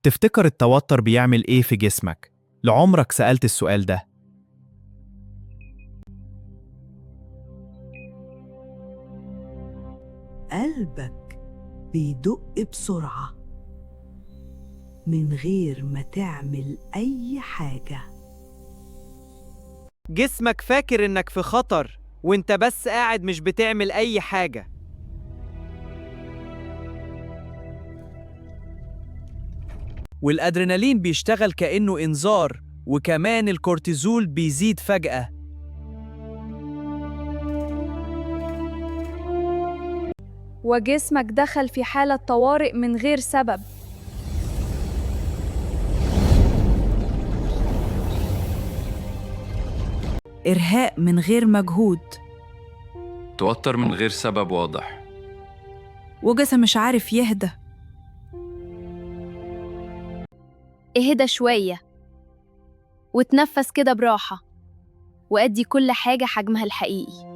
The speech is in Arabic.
تفتكر التوتر بيعمل إيه في جسمك؟ لعمرك سألت السؤال ده؟ قلبك بيدق بسرعة من غير ما تعمل أي حاجة. جسمك فاكر إنك في خطر وإنت بس قاعد مش بتعمل أي حاجة. والأدرينالين بيشتغل كأنه إنذار، وكمان الكورتيزول بيزيد فجأة. وجسمك دخل في حالة طوارئ من غير سبب. إرهاق من غير مجهود، توتر من غير سبب واضح. وجسم مش عارف يهدى. اهدى شوية وتنفس كده براحة، وأدي كل حاجة حجمها الحقيقي.